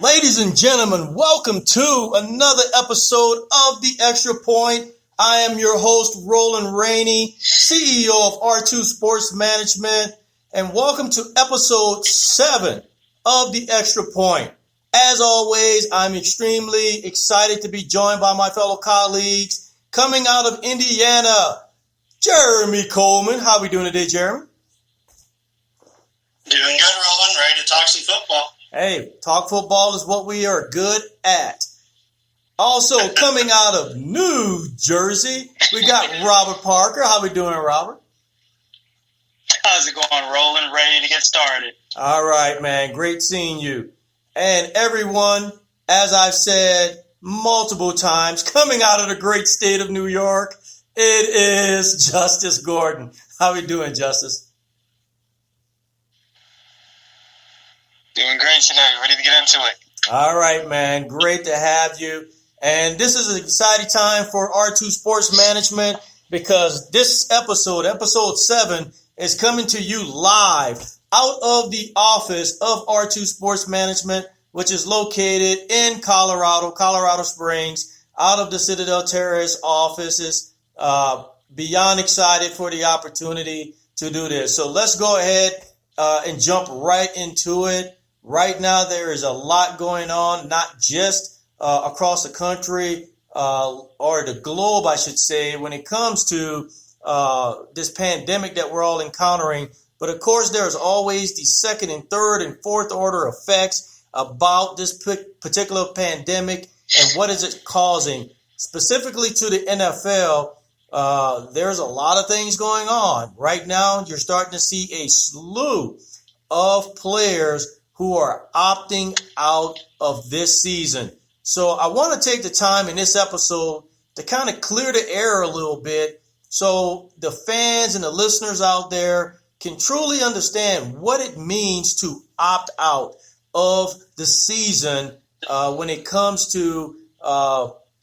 Ladies and gentlemen, welcome to another episode of The Extra Point. I am your host, Roland Rainey, CEO of R2 Sports Management, and welcome to episode 7 of The Extra Point. As always, I'm extremely excited to be joined by my fellow colleagues coming out of Indiana, Jeremy Coleman. How are we doing today, Jeremy? Doing good, Roland. Ready to talk some football. Hey, talk football is what we are good at. Also, coming out of New Jersey, we got Robert Parker. How we doing, Robert? How's it going, Roland? Ready to get started. All right, man. Great seeing you. And everyone, as I've said multiple times, coming out of the great state of New York, it is Justice Gordon. How we doing, Justice? Doing great today. Ready to get into it. All right, man. Great to have you. And this is an exciting time for R2 Sports Management because this episode 7, is coming to you live out of the office of R2 Sports Management, which is located in Colorado Springs, out of the Citadel Terrace offices. Beyond excited for the opportunity to do this. So let's go ahead and jump right into it. Right now, there is a lot going on, not just across the country or the globe, I should say, when it comes to this pandemic that we're all encountering. But of course, there's always the second and third and fourth order effects about this particular pandemic and what is it causing. Specifically to the NFL, there's a lot of things going on. Right now, you're starting to see a slew of players who are opting out of this season. So I want to take the time in this episode to kind of clear the air a little bit so the fans and the listeners out there can truly understand what it means to opt out of the season when it comes to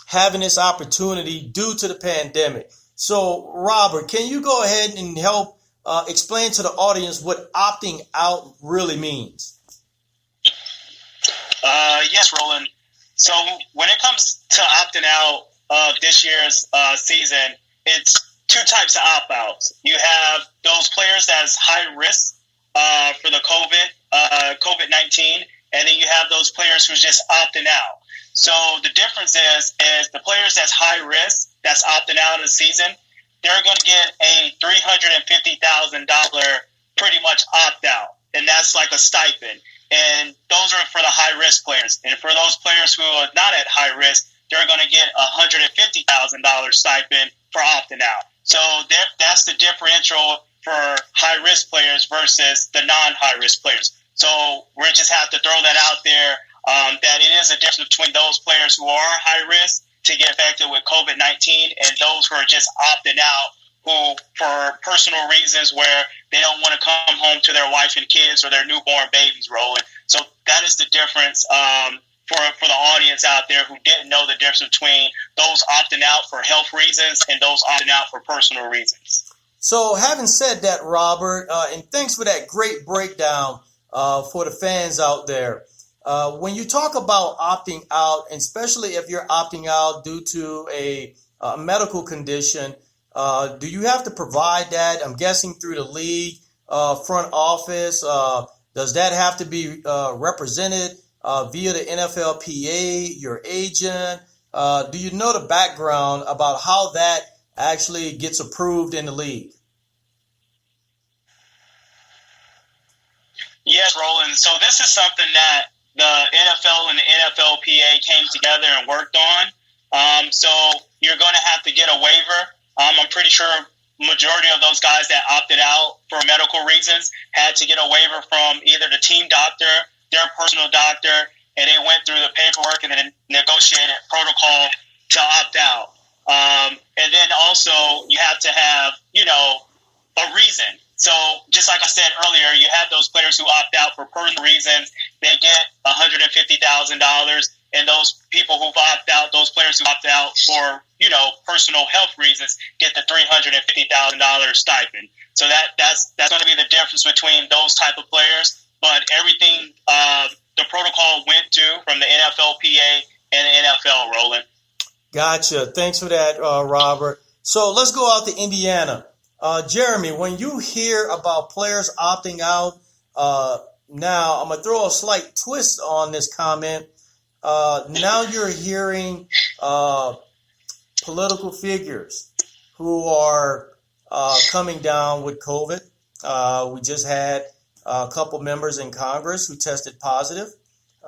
having this opportunity due to the pandemic. So, Robert, can you go ahead and help explain to the audience what opting out really means? Yes, Roland. So when it comes to opting out of this year's season, it's two types of opt-outs. You have those players that's high risk for the COVID-19, and then you have those players who's just opting out. So the difference is the players that's high risk, that's opting out of the season, they're going to get a $350,000 pretty much opt-out, and that's like a stipend. And those are for the high-risk players. And for those players who are not at high risk, they're going to get a $150,000 stipend for opting out. So that's the differential for high-risk players versus the non-high-risk players. So we just have to throw that out there, that it is a difference between those players who are high risk to get affected with COVID-19 and those who are just opting out, who, for personal reasons where they don't want to come home to their wife and kids or their newborn babies, Rolling. So that is the difference for the audience out there who didn't know the difference between those opting out for health reasons and those opting out for personal reasons. So having said that, Robert, and thanks for that great breakdown for the fans out there. When you talk about opting out, and especially if you're opting out due to a medical condition, do you have to provide that? I'm guessing through the league front office. Does that have to be represented via the NFLPA, your agent? Do you know the background about how that actually gets approved in the league? Yes, Roland. So this is something that the NFL and the NFLPA came together and worked on. So you're going to have to get a waiver. I'm pretty sure majority of those guys that opted out for medical reasons had to get a waiver from either the team doctor, their personal doctor, and they went through the paperwork and then negotiated protocol to opt out. And then also you have to have, a reason. So just like I said earlier, you have those players who opt out for personal reasons. They get $150,000. And those people who've opted out, those players who opt out for, personal health reasons, get the $350,000 stipend. So that's going to be the difference between those type of players. But everything the protocol went to from the NFLPA and the NFL, Roland. Gotcha. Thanks for that, Robert. So let's go out to Indiana. Jeremy, when you hear about players opting out, now I'm going to throw a slight twist on this comment. Now you're hearing political figures who are coming down with COVID. We just had a couple members in Congress who tested positive.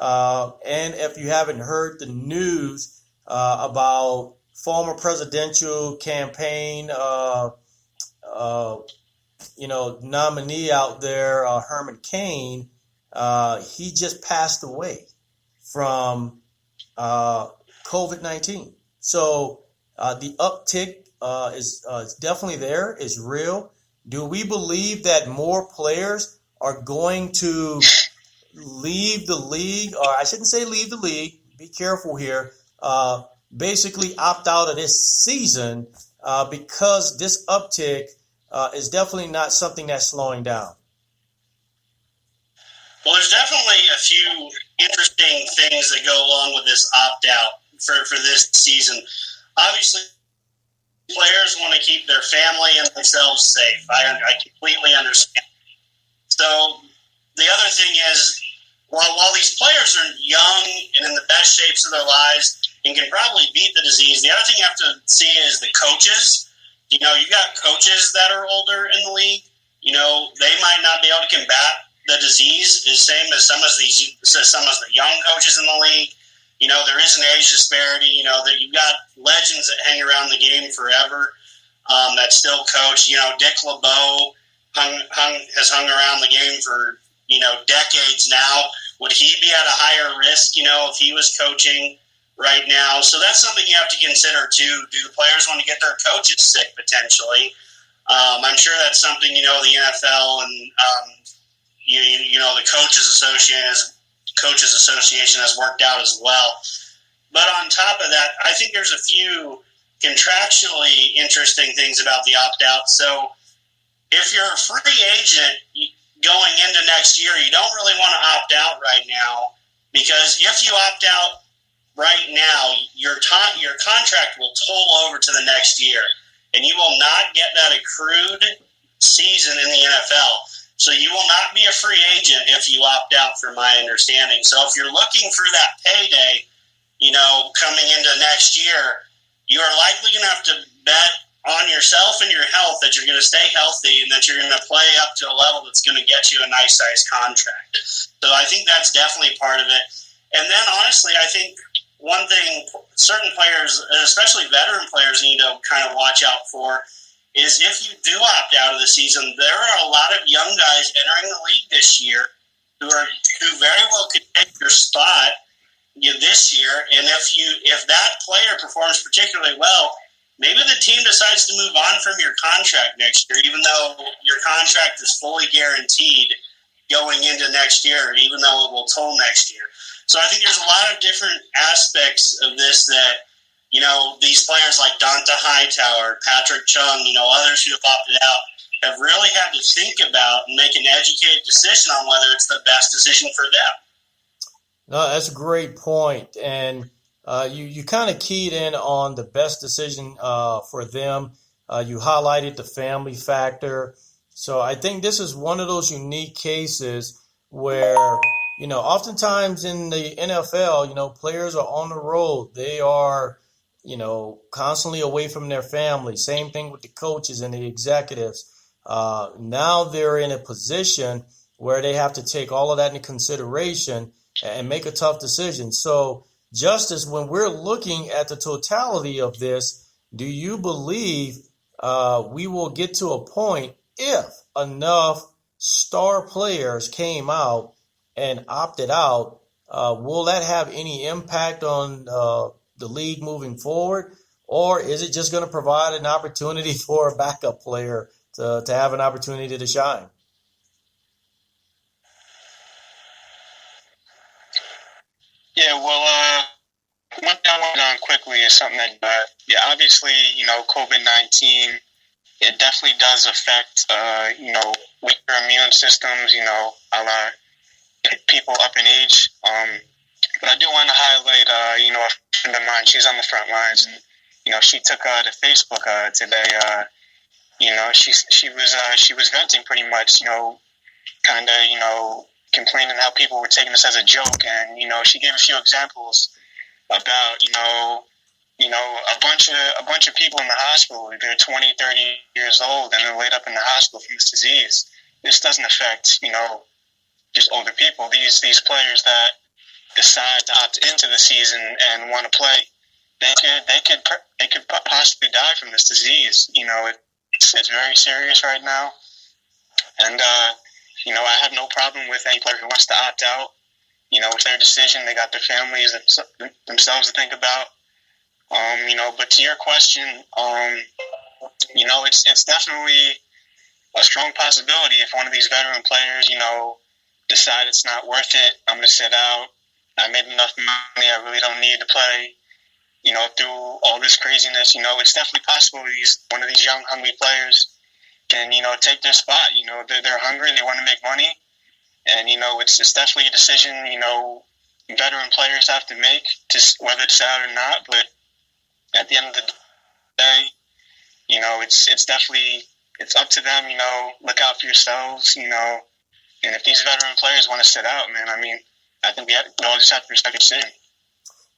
And if you haven't heard the news about former presidential campaign, nominee out there, Herman Cain, he just passed away from COVID-19. So the uptick is definitely there, is real. Do we believe that more players are going to leave the league, or I shouldn't say leave the league, be careful here, basically opt out of this season because this uptick is definitely not something that's slowing down? Well, there's definitely a few interesting things that go along with this opt-out for this season. Obviously, players want to keep their family and themselves safe. I completely understand. So the other thing is, while these players are young and in the best shapes of their lives and can probably beat the disease, the other thing you have to see is the coaches. You got coaches that are older in the league. They might not be able to combat the disease the same as some of the young coaches in the league. There is an age disparity. That you've got legends that hang around the game forever that still coach. Dick LeBeau has hung around the game for decades now. Would he be at a higher risk? If he was coaching right now? So that's something you have to consider too. Do the players want to get their coaches sick potentially? I'm sure that's something the NFL and the coaches association has worked out as well. But on top of that, I think there's a few contractually interesting things about the opt-out. So if you're a free agent going into next year, you don't really want to opt out right now, because if you opt out right now, your contract will toll over to the next year, and you will not get that accrued season in the NFL. So you will not be a free agent if you opt out, from my understanding. So if you're looking for that payday, coming into next year, you are likely going to have to bet on yourself and your health that you're going to stay healthy and that you're going to play up to a level that's going to get you a nice size contract. So I think that's definitely part of it. And then honestly, I think one thing certain players, especially veteran players, need to kind of watch out for is if you do opt out of the season, there are a lot of young guys entering the league this year who very well could take your spot this year. And if that player performs particularly well, maybe the team decides to move on from your contract next year, even though your contract is fully guaranteed going into next year, even though it will toll next year. So I think there's a lot of different aspects of this that, these players like Donta Hightower, Patrick Chung, others who have opted out have really had to think about and make an educated decision on whether it's the best decision for them. No, that's a great point. And you kind of keyed in on the best decision for them. You highlighted the family factor. So I think this is one of those unique cases where, oftentimes in the NFL, players are on the road. They are, constantly away from their family. Same thing with the coaches and the executives. Now they're in a position where they have to take all of that into consideration and make a tough decision. So, Justice, when we're looking at the totality of this, do you believe we will get to a point, if enough star players came out and opted out, will that have any impact on the league moving forward? Or is it just going to provide an opportunity for a backup player to have an opportunity to shine? Yeah, well, one thing I want to on quickly is something that, obviously, COVID-19, it definitely does affect, weaker immune systems, a la people up in age. But I do want to highlight, a friend of mine. She's on the front lines, and she took to Facebook today. She was venting pretty much. Kind of complaining how people were taking this as a joke, and she gave a few examples about a bunch of people in the hospital. They're 20, 30 years old, and they're laid up in the hospital from this disease. This doesn't affect just older people. These players that decide to opt into the season and want to play, they could possibly die from this disease. It's very serious right now, and I have no problem with any player who wants to opt out. It's their decision. They got their families themselves to think about. But to your question, it's definitely a strong possibility if one of these veteran players, decide it's not worth it. I'm going to sit out. I made enough money. I really don't need to play. Through all this craziness, it's definitely possible one of these young, hungry players can, take their spot. They're hungry. They want to make money. And, it's definitely a decision, veteran players have to make, whether it's out or not. But at the end of the day, it's definitely, it's up to them, look out for yourselves, and if these veteran players want to sit out, man, I think we all just have to respect the decision.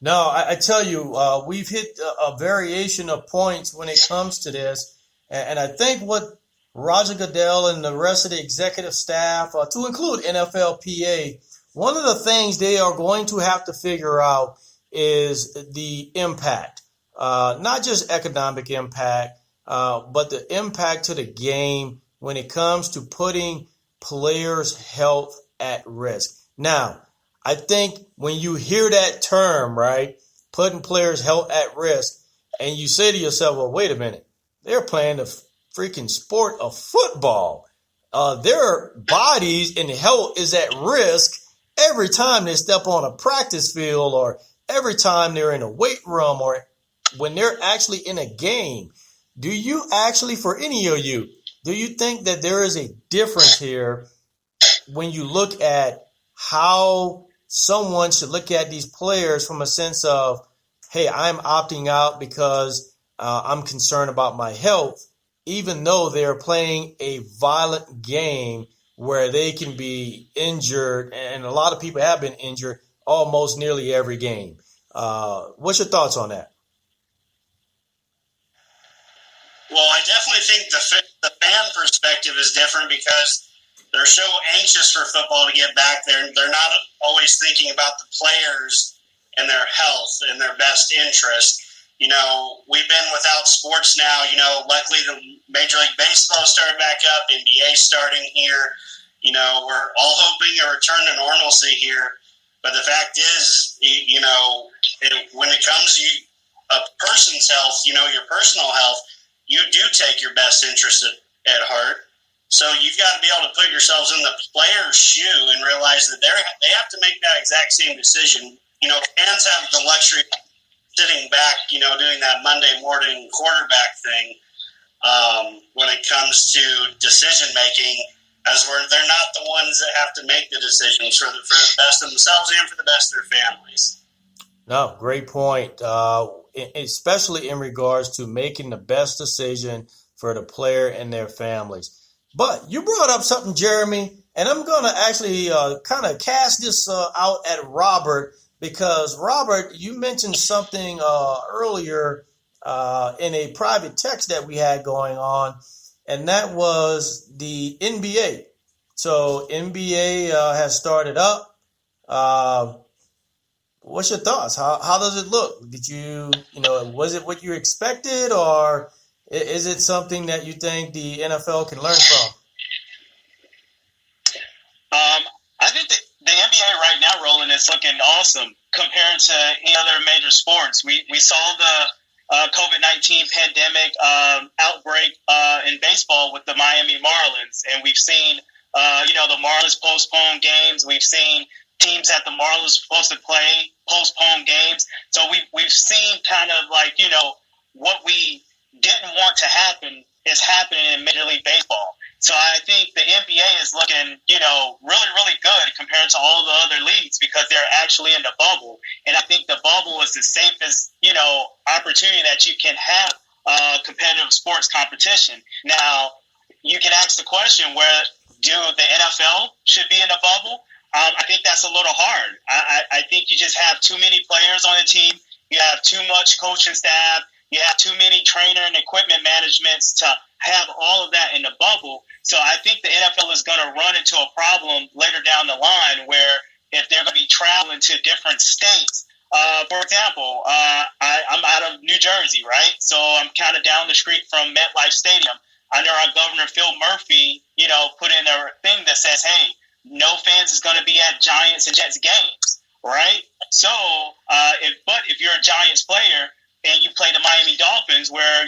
No, I tell you, we've hit a variation of points when it comes to this. And I think what Roger Goodell and the rest of the executive staff, to include NFLPA, one of the things they are going to have to figure out is the impact, not just economic impact, but the impact to the game when it comes to putting players' health at risk. Now, I think when you hear that term, right, putting players' health at risk, and you say to yourself, well, wait a minute, they're playing the freaking sport of football. Their bodies and health is at risk every time they step on a practice field or every time they're in a weight room or when they're actually in a game. Do you actually, for any of you, do you think that there is a difference here when you look at how someone should look at these players from a sense of, hey, I'm opting out because I'm concerned about my health, even though they're playing a violent game where they can be injured, and a lot of people have been injured almost nearly every game. What's your thoughts on that? Well, I definitely think the fan perspective is different because they're so anxious for football to get back there. They're not always thinking about the players and their health and their best interest. We've been without sports now. Luckily the Major League Baseball started back up, NBA starting here. We're all hoping a return to normalcy here. But the fact is, when it comes to a person's health, your personal health, you do take your best interest at heart. So you've got to be able to put yourselves in the player's shoe and realize that they have to make that exact same decision. Fans have the luxury of sitting back, doing that Monday morning quarterback thing when it comes to decision making, as they're not the ones that have to make the decisions for the best of themselves and for the best of their families. No, great point, especially in regards to making the best decision for the player and their families. But you brought up something, Jeremy, and I'm going to actually kind of cast this out at Robert because, Robert, you mentioned something earlier in a private text that we had going on, and that was the NBA. So NBA has started up. What's your thoughts? How does it look? Did was it what you expected, or is it something that you think the NFL can learn from? I think the NBA right now, Roland, is looking awesome compared to any other major sports. We saw the COVID-19 pandemic outbreak in baseball with the Miami Marlins, and we've seen the Marlins postpone games. We've seen teams that the Marlins were supposed to play postpone games. So we've seen kind of what we didn't want to happen is happening in Major League Baseball. So I think the NBA is looking, really, really good compared to all the other leagues because they're actually in the bubble. And I think the bubble is the safest, opportunity that you can have competitive sports competition. Now, you can ask the question, where do the NFL should be in the bubble? I think that's a little hard. I think you just have too many players on the team. You have too much coaching staff. You have too many trainer and equipment managements to have all of that in the bubble. So I think the NFL is going to run into a problem later down the line where if they're going to be traveling to different states. For example, I'm out of New Jersey, right? So I'm kind of down the street from MetLife Stadium. I know our Governor Phil Murphy, put in a thing that says, hey, no fans is going to be at Giants and Jets games, right? So, if you're a Giants player and you play the Miami Dolphins, where,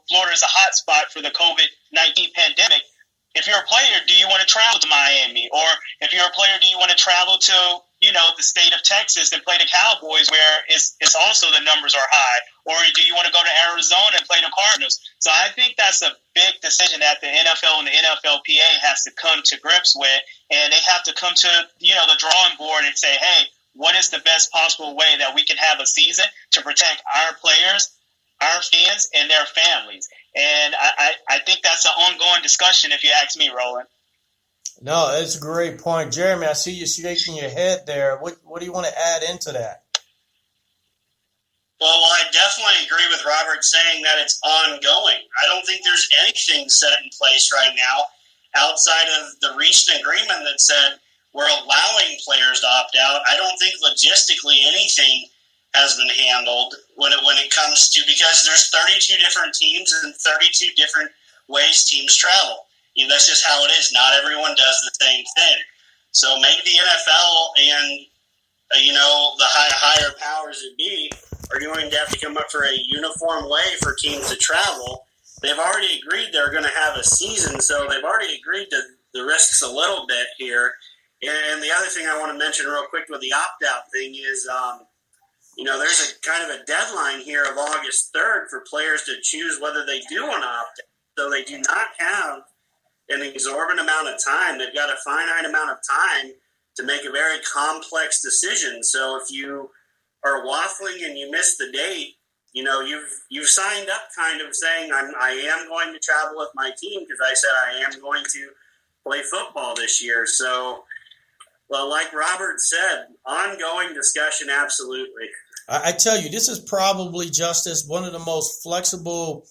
Florida is a hot spot for the COVID-19 pandemic, if you're a player, do you want to travel to Miami? Or if you're a player, do you want to travel to, the state of Texas and play the Cowboys where it's also the numbers are high? Or do you want to go to Arizona and play the Cardinals? So I think that's a big decision that the NFL and the NFLPA has to come to grips with. And they have to come to, the drawing board and say, hey, what is the best possible way that we can have a season to protect our players, our fans, and their families? And I think that's an ongoing discussion, if you ask me, Roland. No, that's a great point. Jeremy, I see you shaking your head there. What do you want to add into that? Well, I definitely agree with Robert saying that it's ongoing. I don't think there's anything set in place right now outside of the recent agreement that said we're allowing players to opt out. I don't think logistically anything has been handled when it comes to, because there's 32 different teams and 32 different ways teams travel. That's just how it is. Not everyone does the same thing. So maybe the NFL and the higher powers that be are going to have to come up for a uniform way for teams to travel. They've already agreed they're going to have a season, so they've already agreed to the risks a little bit here. And the other thing I want to mention real quick with the opt-out thing is, there's a kind of a deadline here of August 3rd for players to choose whether they do want to opt out. So they do not have an exorbitant amount of time. They've got a finite amount of time to make a very complex decision. So if you are waffling and you miss the date, you've signed up kind of saying, I am going to travel with my team because I said I am going to play football this year. So, well, like Robert said, ongoing discussion, absolutely. I tell you, this is probably, Justice, one of the most flexible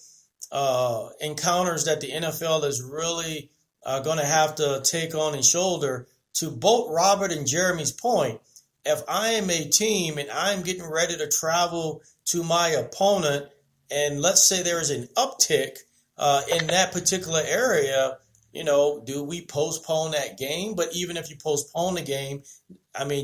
encounters that the NFL is really going to have to take on and shoulder. To both Robert and Jeremy's point, if I am a team and I'm getting ready to travel to my opponent, and let's say there is an uptick in that particular area, do we postpone that game? But even if you postpone the game,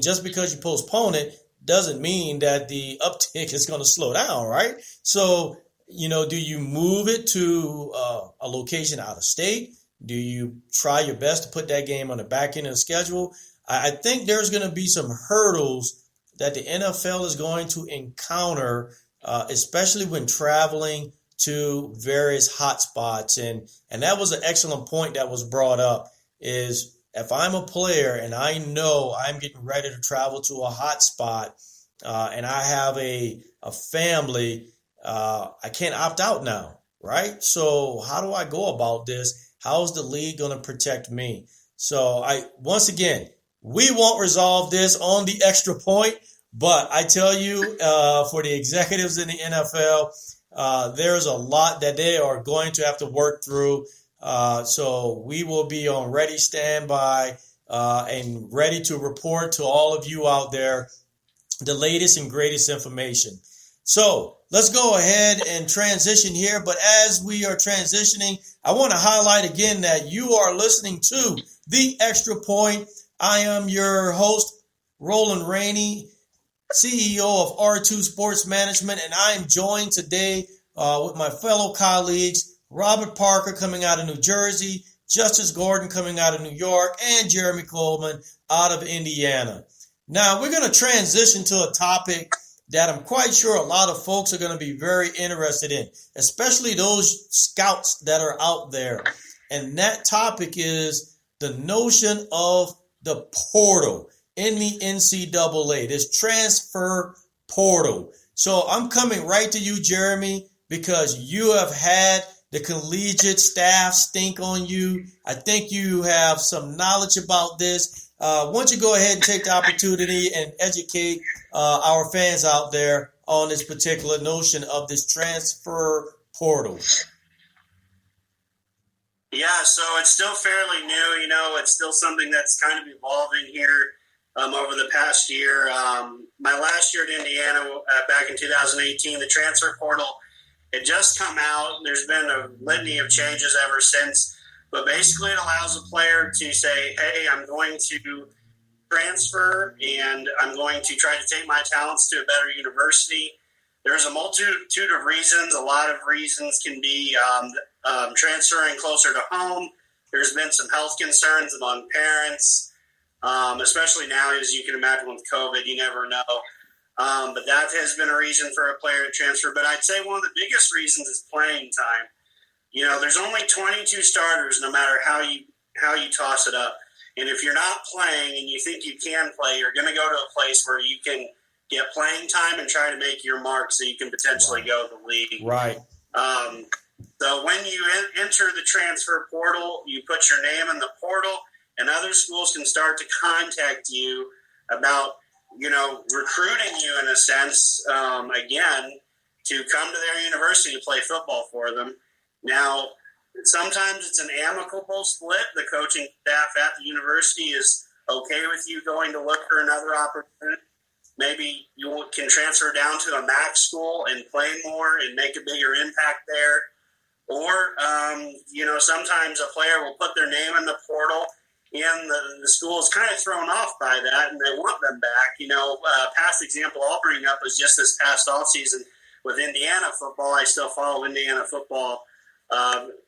just because you postpone it doesn't mean that the uptick is going to slow down, right? So, do you move it to a location out of state? Do you try your best to put that game on the back end of the schedule? I think there's going to be some hurdles that the NFL is going to encounter, especially when traveling to various hotspots. And that was an excellent point that was brought up, is if I'm a player and I know I'm getting ready to travel to a hotspot and I have a family, I can't opt out now, right? So how do I go about this? How's the league going to protect me? So once again, we won't resolve this on the extra point, but I tell you, for the executives in the NFL, there's a lot that they are going to have to work through. So we will be on ready standby and ready to report to all of you out there the latest and greatest information. So let's go ahead and transition here. But as we are transitioning, I want to highlight again that you are listening to The Extra Point. I am your host, Roland Rainey, CEO of R2 Sports Management, and I am joined today with my fellow colleagues, Robert Parker coming out of New Jersey, Justice Gordon coming out of New York, and Jeremy Coleman out of Indiana. Now, we're going to transition to a topic that I'm quite sure a lot of folks are going to be very interested in, especially those scouts that are out there. And that topic is the notion of the portal in the NCAA, this transfer portal. So I'm coming right to you, Jeremy, because you have had the collegiate staff stink on you. I think you have some knowledge about this. Why don't you go ahead and take the opportunity and educate our fans out there on this particular notion of this transfer portal? Yeah, so it's still fairly new. You know, it's still something that's kind of evolving here over the past year. My last year at Indiana, back in 2018, the transfer portal had just come out. There's been a litany of changes ever since. But basically it allows a player to say, hey, I'm going to transfer and I'm going to try to take my talents to a better university. There's a multitude of reasons. A lot of reasons can be transferring closer to home. There's been some health concerns among parents, especially now, as you can imagine with COVID, you never know. But that has been a reason for a player to transfer. But I'd say one of the biggest reasons is playing time. You know, there's only 22 starters no matter how you toss it up. And if you're not playing and you think you can play, you're going to go to a place where you can get playing time and try to make your mark so you can potentially go to the league. Right. So when you enter the transfer portal, you put your name in the portal, and other schools can start to contact you about, you know, recruiting you in a sense, again, to come to their university to play football for them. Now, sometimes it's an amicable split. The coaching staff at the university is okay with you going to look for another opportunity. Maybe you can transfer down to a MAC school and play more and make a bigger impact there. Or, you know, sometimes a player will put their name in the portal and the school is kind of thrown off by that and they want them back. You know, past example I'll bring up was just this past offseason with Indiana football. I still follow Indiana football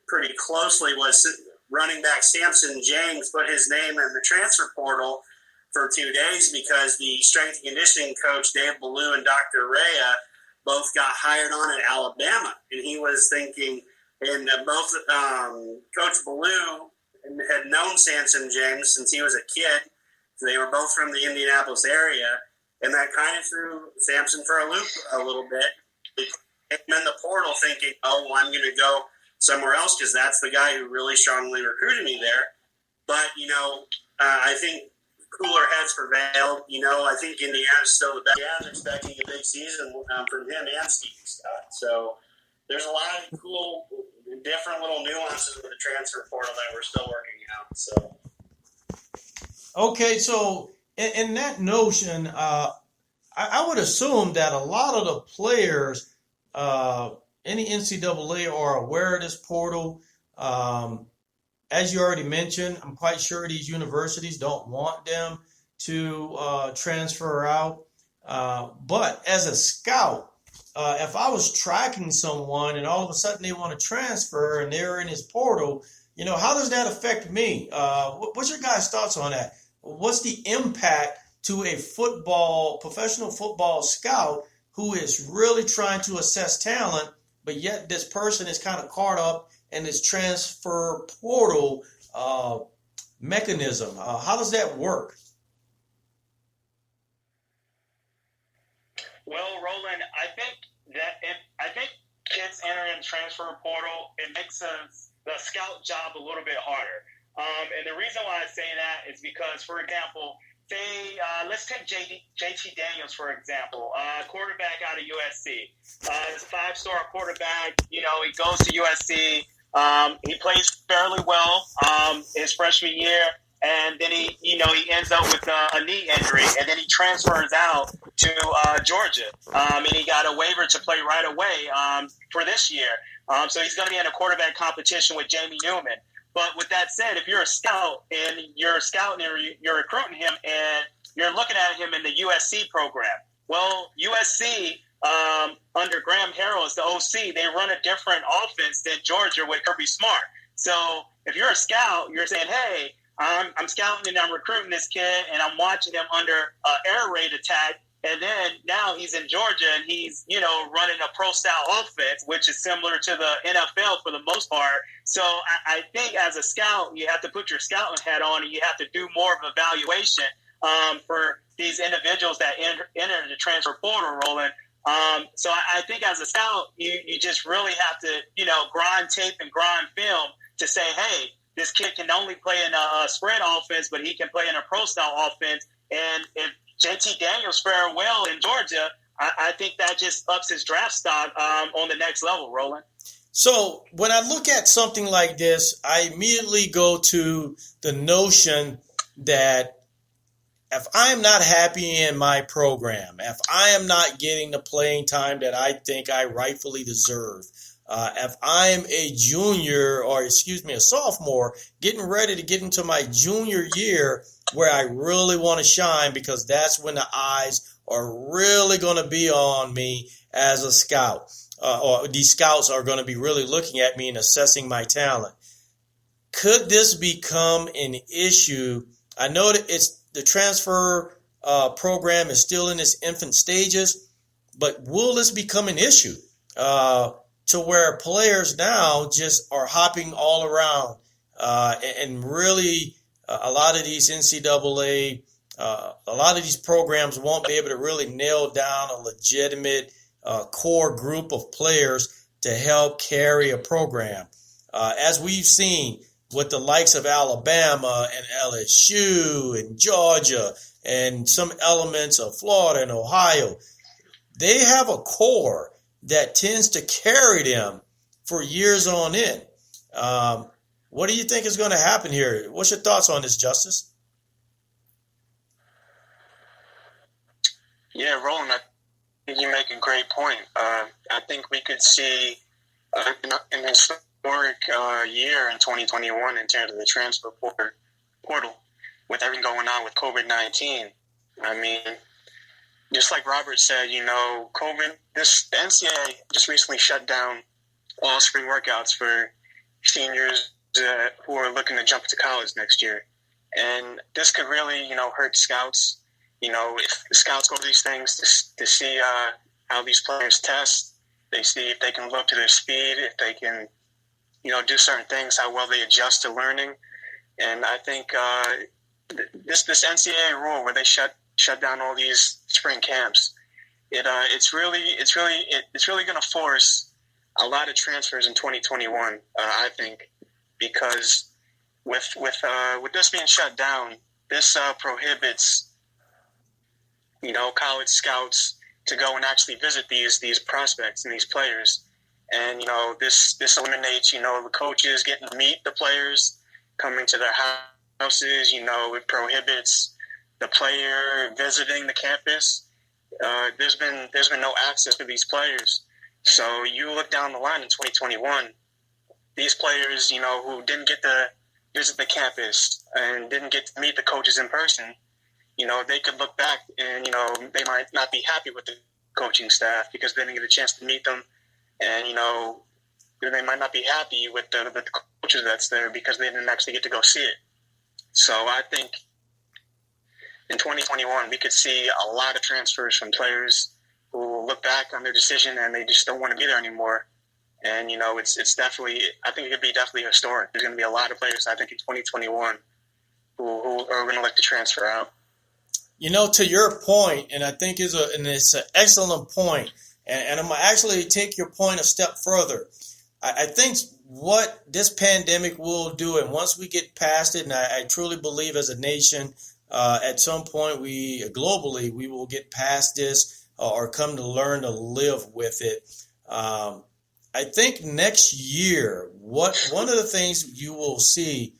pretty closely. Was running back Samson James put his name in the transfer portal for 2 days because the strength and conditioning coach, Dave Ballou, and Dr. Rea both got hired on at Alabama. And he was thinking, and both Coach Ballou had known Samson James since he was a kid. So they were both from the Indianapolis area. And that kind of threw Samson for a loop a little bit. He came in the portal thinking, oh, well, I'm going to go somewhere else because that's the guy who really strongly recruited me there. But, you know, I think cooler heads prevailed. You know, I think Indiana's still the best. Indiana's expecting a big season from him and Steve Scott. So there's a lot of cool, different little nuances with the transfer portal that we're still working out. So, okay, so in that notion, I would assume that a lot of the players in the NCAA are aware of this portal. As you already mentioned, I'm quite sure these universities don't want them to transfer out. But as a scout, if I was tracking someone and all of a sudden they want to transfer and they're in his portal, you know, how does that affect me? What's your guys' thoughts on that? What's the impact to a professional football scout who is really trying to assess talent, but yet this person is kind of caught up in this transfer portal mechanism? How does that work? Well, Roland, I think kids entering the transfer portal, it makes the scout job a little bit harder. And the reason why I say that is because, for example, let's take JT Daniels, for example, quarterback out of USC. He's a five-star quarterback. You know, he goes to USC. He plays fairly well his freshman year, and then he ends up with a knee injury, and then he transfers out to Georgia, and he got a waiver to play right away for this year. So he's going to be in a quarterback competition with Jamie Newman. But with that said, if you're a scout and you're recruiting him and you're looking at him in the USC program, well, USC under Graham Harrell as the OC, they run a different offense than Georgia with Kirby Smart. So if you're a scout, you're saying, hey, I'm scouting and I'm recruiting this kid and I'm watching him under air raid attack And then now he's in Georgia and he's, running a pro-style offense, which is similar to the NFL for the most part. So I think as a scout, you have to put your scouting hat on and you have to do more of evaluation for these individuals that enter the transfer portal, Roland. So I think as a scout, you just really have to, grind tape and grind film to say, hey, this kid can only play in a spread offense, but he can play in a pro-style offense. And if JT Daniels fare well in Georgia, I think that just ups his draft stock on the next level, Roland. So when I look at something like this, I immediately go to the notion that if I am not happy in my program, if I am not getting the playing time that I think I rightfully deserve, if I'm a junior a sophomore getting ready to get into my junior year where I really want to shine because that's when the eyes are really going to be on me as a scout, or these scouts are going to be really looking at me and assessing my talent. Could this become an issue? I know that the transfer program is still in its infant stages, but will this become an issue to where players now just are hopping all around and really a lot of these NCAA, a lot of these programs won't be able to really nail down a legitimate core group of players to help carry a program. As we've seen with the likes of Alabama and LSU and Georgia and some elements of Florida and Ohio, they have a core that tends to carry them for years on end. What do you think is going to happen here? What's your thoughts on this, Justice? Yeah, Roland, I think you make a great point. I think we could see an historic year in 2021 in terms of the transfer portal with everything going on with COVID-19. I mean, just like Robert said, COVID, the NCAA just recently shut down all spring workouts for seniors who are looking to jump to college next year. And this could really, hurt scouts. If scouts go to these things to see how these players test, they see if they can live up to their speed, if they can, do certain things, how well they adjust to learning. And I think this NCAA rule where they shut down all these spring camps, it's really going to force a lot of transfers in 2021. I think, because with this being shut down, this prohibits college scouts to go and actually visit these prospects and these players. And, this eliminates, the coaches getting to meet the players, coming to their houses. It prohibits the player visiting the campus. There's been no access to these players. So you look down the line in 2021, these players, who didn't get to visit the campus and didn't get to meet the coaches in person, they could look back and, they might not be happy with the coaching staff because they didn't get a chance to meet them. And, they might not be happy with the coaches that's there because they didn't actually get to go see it. So I think in 2021, we could see a lot of transfers from players who look back on their decision and they just don't want to be there anymore. And, it's definitely, I think it could be definitely historic. There's going to be a lot of players, I think, in 2021 who are going to like to transfer out. To your point, and I think it's an excellent point, and I'm going to actually take your point a step further. I think what this pandemic will do, and once we get past it, and I truly believe as a nation, at some point globally, we will get past this or come to learn to live with it. I think next year, one of the things you will see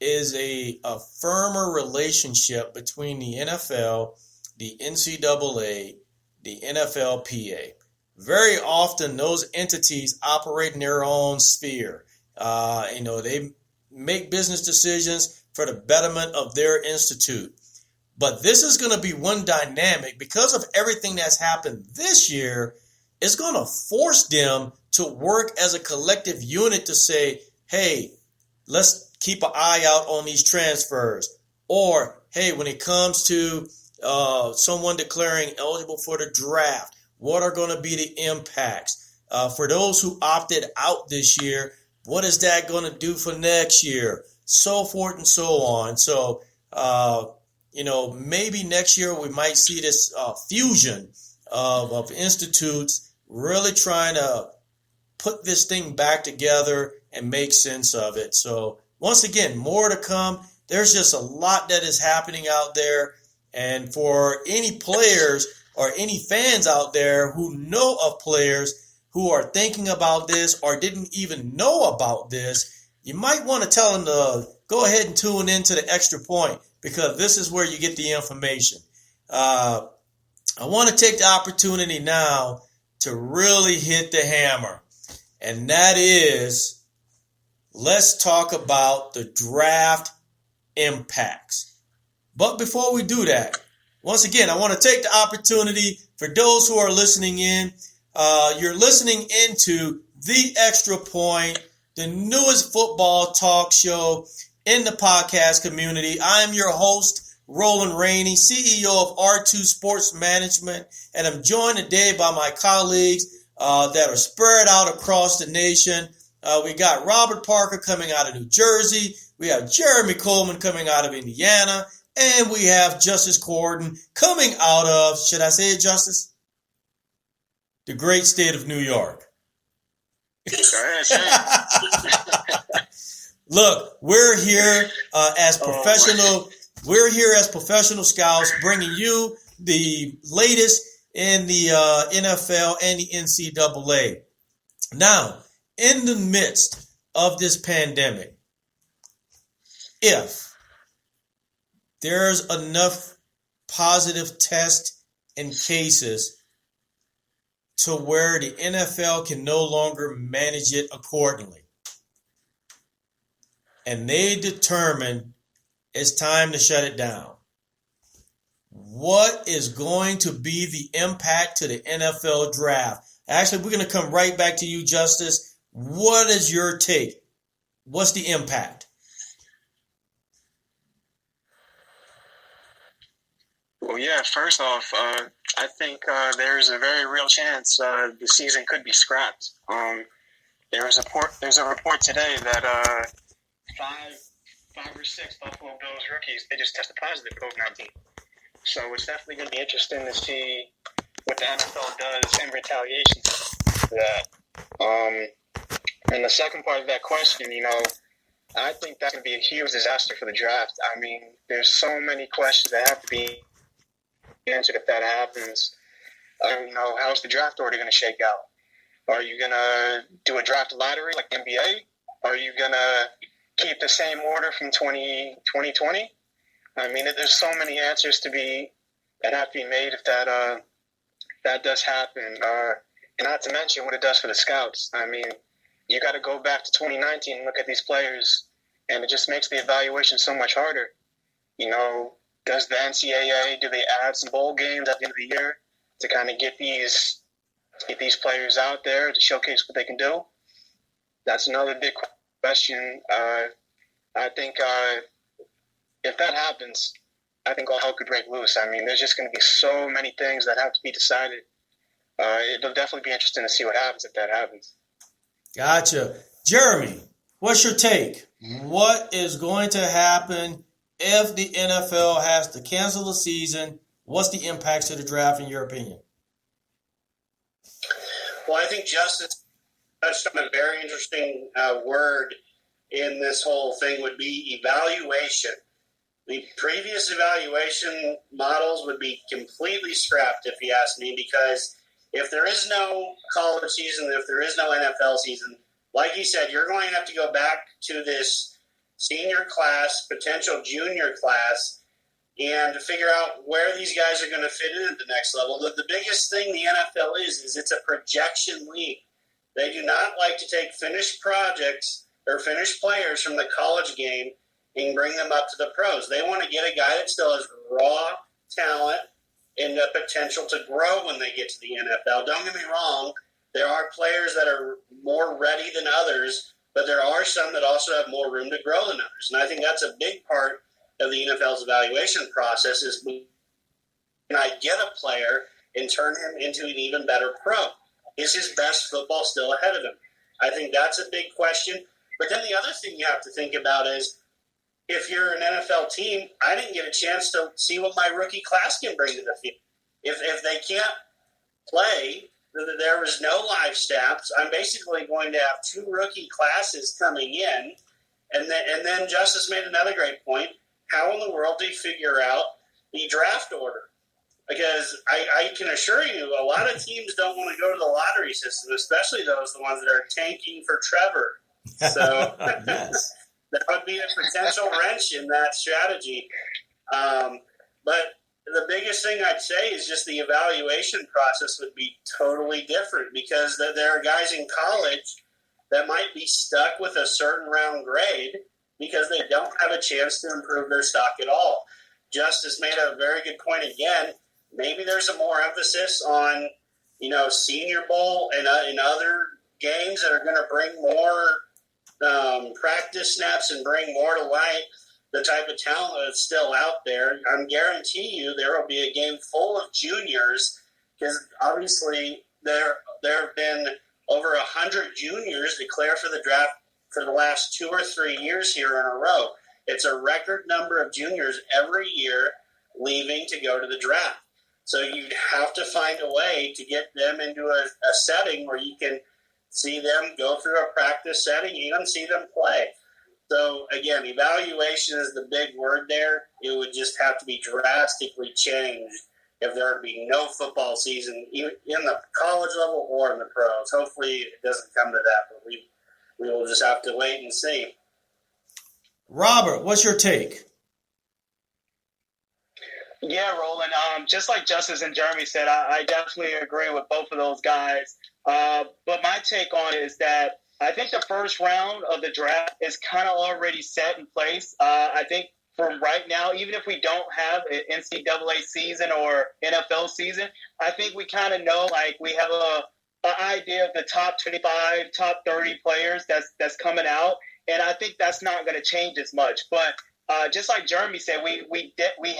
is a firmer relationship between the NFL, the NCAA, the NFLPA. Very often, those entities operate in their own sphere. They make business decisions for the betterment of their institute. But this is going to be one dynamic because of everything that's happened this year. It's going to force them to work as a collective unit to say, hey, let's keep an eye out on these transfers. Or, hey, when it comes to someone declaring eligible for the draft? What are going to be the impacts? For those who opted out this year, what is that going to do for next year? So forth and so on. So, maybe next year we might see this fusion of institutes really trying to put this thing back together and make sense of it. So once again, more to come. There's just a lot that is happening out there. And for any players or any fans out there who know of players who are thinking about this or didn't even know about this, you might want to tell them to go ahead and tune into the Extra Point, because this is where you get the information. I want to take the opportunity now to really hit the hammer. And that is, let's talk about the draft impacts. But before we do that, once again, I want to take the opportunity for those who are listening in. You're listening into The Extra Point, the newest football talk show in the podcast community. I am your host, Roland Rainey, CEO of R2 Sports Management, and I'm joined today by my colleagues that are spread out across the nation. We got Robert Parker coming out of New Jersey. We have Jeremy Coleman coming out of Indiana. And we have Justice Corden coming out of, should I say it, Justice? The great state of New York. Look, we're here as professional. We're here as professional scouts, bringing you the latest in the NFL and the NCAA. Now, in the midst of this pandemic, if there's enough positive tests and cases to where the NFL can no longer manage it accordingly, and they determine it's time to shut it down, what is going to be the impact to the NFL draft? Actually, we're going to come right back to you, Justice. What is your take? What's the impact? Well, yeah, first off, I think there's a very real chance the season could be scrapped. There's a report today that five or six Buffalo Bills rookies, they just tested positive for COVID-19. So it's definitely going to be interesting to see what the NFL does in retaliation to that. And the second part of that question, I think that's going to be a huge disaster for the draft. I mean, there's so many questions that have to be answered if that happens. How's the draft order going to shake out? Are you going to do a draft lottery like the NBA? Are you going to keep the same order from 2020? I mean, there's so many answers that have to be made if that does happen. And not to mention what it does for the scouts. I mean, you got to go back to 2019 and look at these players, and it just makes the evaluation so much harder. Does the NCAA, do they add some bowl games at the end of the year to kind of get these players out there to showcase what they can do? That's another big question. I think if that happens, I think all hell could break loose. I mean, there's just going to be so many things that have to be decided. It'll definitely be interesting to see what happens if that happens. Gotcha. Jeremy, what's your take? What is going to happen if the NFL has to cancel the season? What's the impacts to the draft in your opinion? Well, I think Justice touched on a very interesting word in this whole thing would be evaluation. The previous evaluation models would be completely scrapped, if you ask me, because if there is no college season, if there is no NFL season, like you said, you're going to have to go back to this senior class, potential junior class, and to figure out where these guys are going to fit in at the next level. The biggest thing the NFL is it's a projection league. They do not like to take finished projects or finished players from the college game and bring them up to the pros. They want to get a guy that still has raw talent and the potential to grow when they get to the NFL. Don't get me wrong, there are players that are more ready than others, but there are some that also have more room to grow than others. And I think that's a big part of the NFL's evaluation process is I get a player and turn him into an even better pro? Is his best football still ahead of him? I think that's a big question. But then the other thing you have to think about is, if you're an NFL team, I didn't get a chance to see what my rookie class can bring to the field. If they can't play, there was no live stats. I'm basically going to have 2 rookie classes coming in. And then Justice made another great point. How in the world do you figure out the draft order? Because I can assure you, a lot of teams don't want to go to the lottery system, especially the ones that are tanking for Trevor. So Yes. that would be a potential wrench in that strategy. But the biggest thing I'd say is just the evaluation process would be totally different, because there are guys in college that might be stuck with a certain round grade because they don't have a chance to improve their stock at all. Justice made a very good point again. Maybe there's a more emphasis on, Senior Bowl and other games that are going to bring more practice snaps and bring more to light the type of talent that's still out there. I guarantee you there will be a game full of juniors, because obviously there have been over 100 juniors declare for the draft for the last 2 or 3 years here in a row. It's a record number of juniors every year leaving to go to the draft. So you'd have to find a way to get them into a setting where you can see them go through a practice setting, even see them play. So, again, evaluation is the big word there. It would just have to be drastically changed if there would be no football season, even in the college level or in the pros. Hopefully it doesn't come to that, but we will just have to wait and see. Robert, what's your take? Yeah, Roland. Just like Justice and Jeremy said, I definitely agree with both of those guys. But my take on it is that I think the first round of the draft is kind of already set in place. I think from right now, even if we don't have an NCAA season or NFL season, I think we kind of know, like, we have an idea of the top 25, top 30 players that's coming out. And I think that's not going to change as much. But just like Jeremy said, we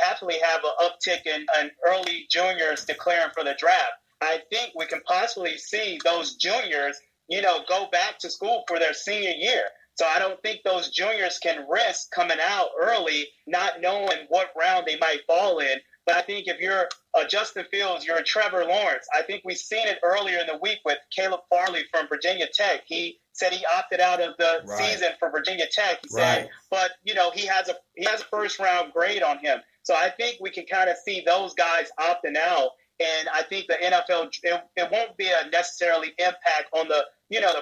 happily have an uptick in early juniors declaring for the draft. I think we can possibly see those juniors, go back to school for their senior year. So I don't think those juniors can risk coming out early, not knowing what round they might fall in. But I think if you're Justin Fields, you're a Trevor Lawrence. I think we've seen it earlier in the week with Caleb Farley from Virginia Tech. He said he opted out of the season for Virginia Tech. He said, but he has a first round grade on him. So I think we can kind of see those guys opting out. And I think the NFL, it won't be a necessarily impact on the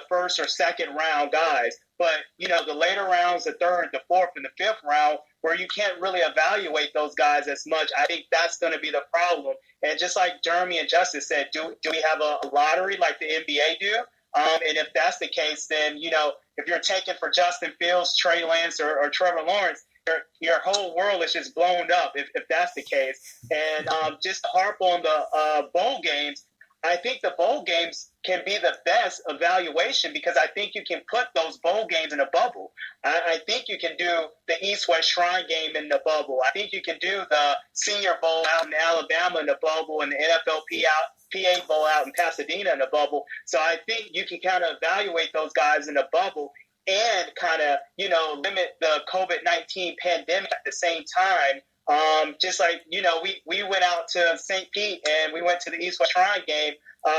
first or second round guys, but the later rounds, the third, the fourth, and the fifth round, where you can't really evaluate those guys as much. I think that's going to be the problem. And just like Jeremy and Justice said, do we have a lottery like the NBA do? And if that's the case, then if you're taking for Justin Fields, Trey Lance, or Trevor Lawrence, your whole world is just blown up if that's the case. And just to harp on the bowl games, I think the bowl games can be the best evaluation, because I think you can put those bowl games in a bubble. I think you can do the East-West Shrine game in the bubble. I think you can do the Senior Bowl out in Alabama in the bubble, and the NFLPA Bowl out in Pasadena in the bubble. So I think you can kind of evaluate those guys in the bubble and kind of, limit the COVID-19 pandemic at the same time. Just like, we went out to St. Pete and we went to the East-West Shrine game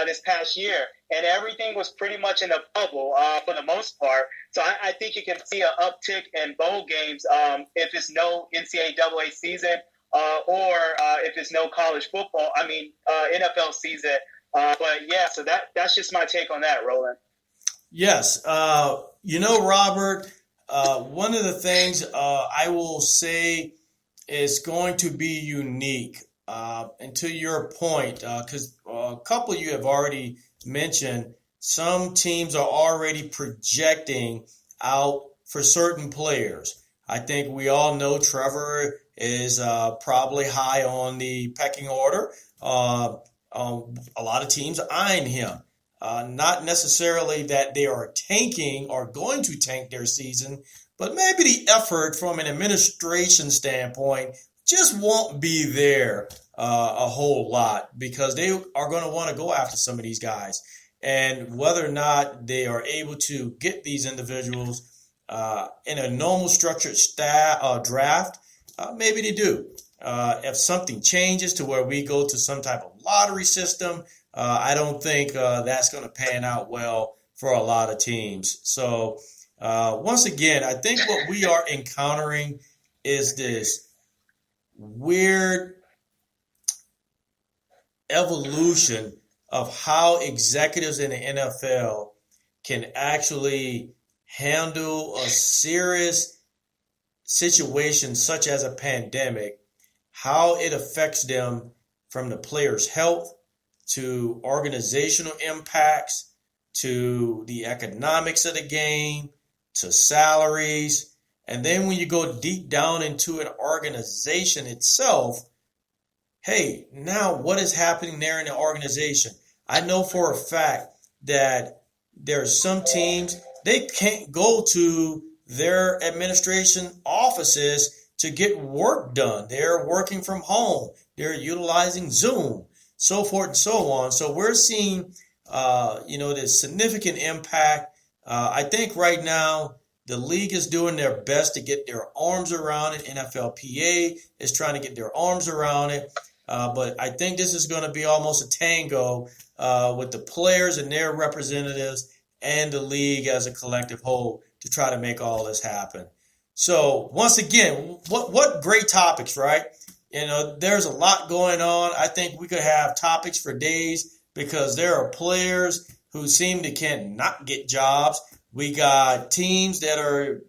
this past year, and everything was pretty much in a bubble for the most part. So I think you can see an uptick in bowl games if it's no NCAA season or if it's no college football, NFL season. But yeah, so that's just my take on that, Roland. Yes. Robert, one of the things I will say is going to be unique. And to your point, because a couple of you have already mentioned, some teams are already projecting out for certain players. I think we all know Trevor is probably high on the pecking order. A lot of teams eyeing him. Not necessarily that they are tanking or going to tank their season, but maybe the effort from an administration standpoint just won't be there a whole lot because they are going to want to go after some of these guys. And whether or not they are able to get these individuals in a normal structured draft, maybe they do. If something changes to where we go to some type of lottery system, I don't think that's going to pan out well for a lot of teams. So once again, I think what we are encountering is this weird evolution of how executives in the NFL can actually handle a serious situation such as a pandemic, how it affects them from the player's health to organizational impacts to the economics of the game to salaries. And then when you go deep down into an organization itself, hey, now what is happening there in the organization? I know for a fact that there are some teams, they can't go to their administration offices to get work done. They're working from home. They're utilizing Zoom, so forth and so on. So we're seeing, this significant impact. I think right now the league is doing their best to get their arms around it. NFLPA is trying to get their arms around it. But I think this is going to be almost a tango with the players and their representatives and the league as a collective whole to try to make all this happen. So once again, what great topics, right? There's a lot going on. I think we could have topics for days because there are players who seem to cannot get jobs. We got teams that are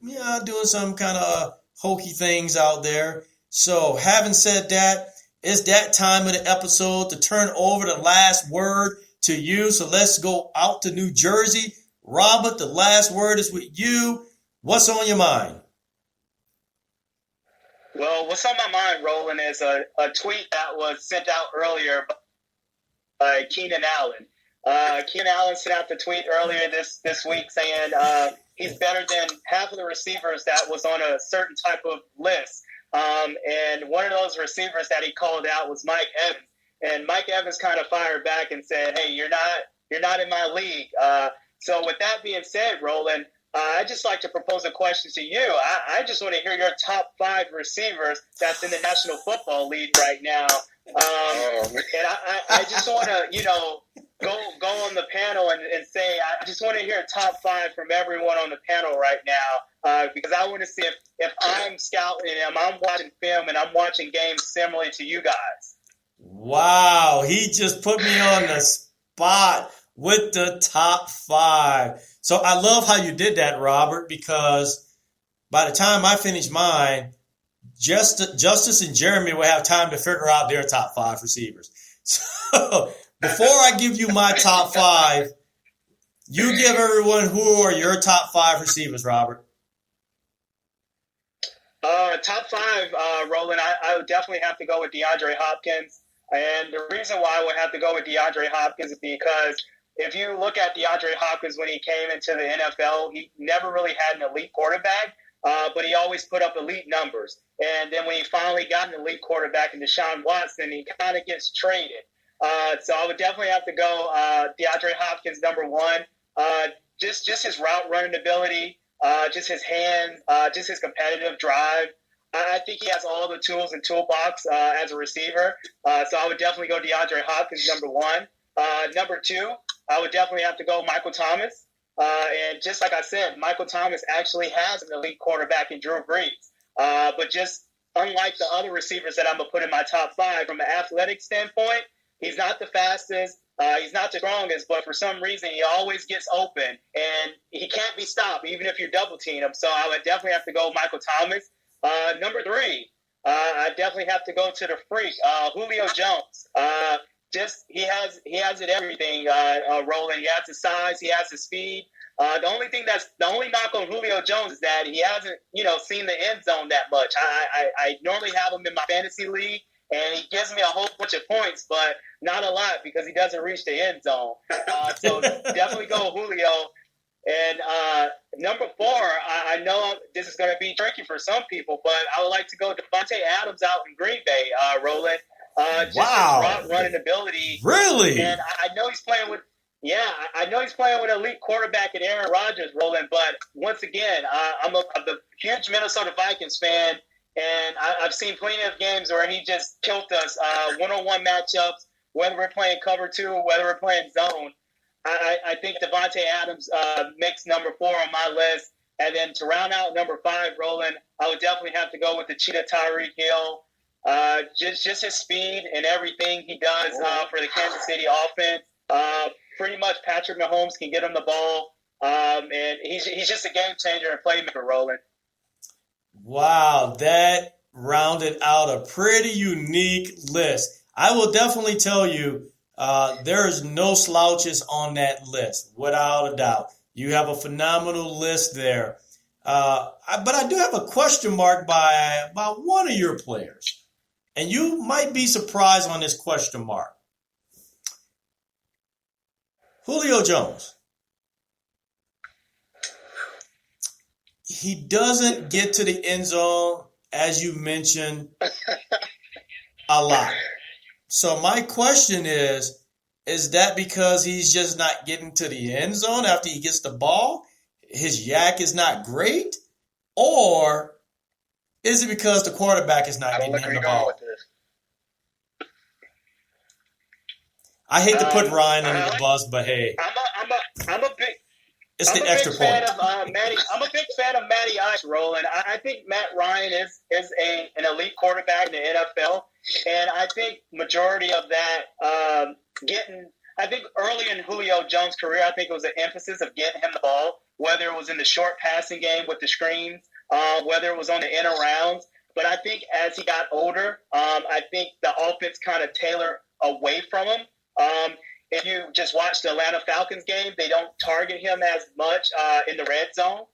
doing some kind of hokey things out there. So having said that, it's that time of the episode to turn over the last word to you. So let's go out to New Jersey. Robert, the last word is with you. What's on your mind? Well, what's on my mind, Roland, is a tweet that was sent out earlier by Keenan Allen. Keenan Allen sent out the tweet earlier this week saying he's better than half of the receivers that was on a certain type of list. And one of those receivers that he called out was Mike Evans. And Mike Evans kind of fired back and said, hey, you're not in my league. So with that being said, Roland, I'd just like to propose a question to you. I just want to hear your top 5 receivers that's in the National Football League right now. And I just want to, go on the panel and say, I just want to hear top 5 from everyone on the panel right now because I want to see if I'm scouting and I'm watching film and I'm watching games similarly to you guys. Wow, he just put me on the spot with the top 5. So I love how you did that, Robert, because by the time I finish mine, Justice and Jeremy will have time to figure out their top 5 receivers. So before I give you my top 5, you give everyone who are your top 5 receivers, Robert. Top 5, Roland, I would definitely have to go with DeAndre Hopkins. And the reason why I would have to go with DeAndre Hopkins is because if you look at DeAndre Hopkins when he came into the NFL, he never really had an elite quarterback, but he always put up elite numbers. And then when he finally got an elite quarterback in Deshaun Watson, he kind of gets traded. So I would definitely have to go DeAndre Hopkins, number 1. Just his route running ability, just his hands, just his competitive drive. I think he has all the tools and toolbox as a receiver. So I would definitely go DeAndre Hopkins, number 1. Number 2, I would definitely have to go Michael Thomas. And just like I said, Michael Thomas actually has an elite quarterback in Drew Brees. But just unlike the other receivers that I'm going to put in my top 5, from an athletic standpoint, he's not the fastest. He's not the strongest, but for some reason he always gets open. And he can't be stopped, even if you double team him. So I would definitely have to go Michael Thomas. Number 3, I definitely have to go to the freak, Julio Jones. He has it everything. Rolling, he has the size, he has the speed. The only knock on Julio Jones is that he hasn't, seen the end zone that much. I normally have him in my fantasy league, and he gives me a whole bunch of points, but not a lot because he doesn't reach the end zone. So definitely go Julio. And number 4, I know this is going to be tricky for some people, but I would like to go Devontae Adams out in Green Bay, Roland. Just Wow. his running ability. Really? And I know he's playing with – yeah, I know he's playing with an elite quarterback in Aaron Rodgers, Roland, but once again, I'm a huge Minnesota Vikings fan, and I've seen plenty of games where he just killed us, one-on-one matchups, whether we're playing cover 2 or whether we're playing zone. I think Devontae Adams makes number 4 on my list. And then to round out number 5, Roland, I would definitely have to go with the Cheetah Tyreek Hill. Just his speed and everything he does for the Kansas City offense. Pretty much Patrick Mahomes can get him the ball. And he's just a game changer and playmaker, Roland. Wow, that rounded out a pretty unique list. I will definitely tell you, there is no slouches on that list, without a doubt. You have a phenomenal list there. But I do have a question mark by one of your players. And you might be surprised on this question mark. Julio Jones. He doesn't get to the end zone, as you mentioned, a lot. So my question is that because he's just not getting to the end zone after he gets the ball? His yak is not great? Or is it because the quarterback is not getting him the ball? I hate to put Ryan under the bus, but hey. It's the extra point. I'm a big fan of Matty Ice, Roland. I think Matt Ryan is an elite quarterback in the NFL. And I think majority of that I think early in Julio Jones' career, I think it was an emphasis of getting him the ball, whether it was in the short passing game with the screens, whether it was on the in rounds. But I think as he got older, I think the offense kind of tailored away from him. If you just watch the Atlanta Falcons game, they don't target him as much in the red zone.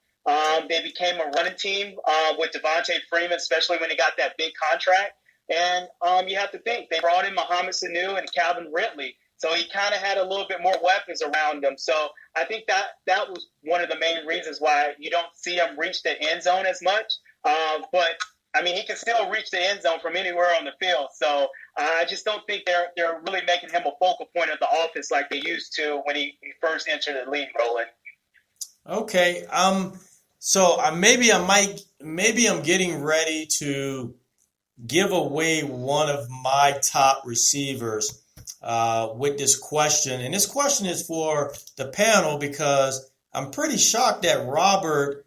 They became a running team with Devontae Freeman, especially when he got that big contract. And you have to think, they brought in Mohamed Sanu and Calvin Ridley. So he kind of had a little bit more weapons around him. So I think that was one of the main reasons why you don't see him reach the end zone as much. But, I mean, he can still reach the end zone from anywhere on the field. So I just don't think they're really making him a focal point of the offense like they used to when he first entered the league, Roland. Okay. So maybe I'm getting ready to give away one of my top receivers with this question. And this question is for the panel because I'm pretty shocked that Robert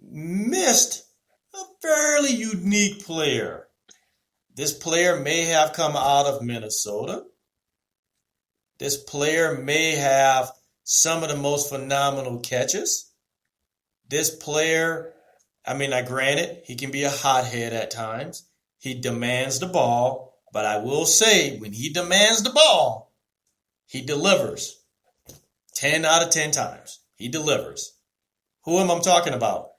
missed a fairly unique player. This player may have come out of Minnesota. This player may have some of the most phenomenal catches. This player, granted, he can be a hothead at times. He demands the ball, but I will say when he demands the ball, he delivers. 10 out of 10 times, he delivers. Who am I talking about?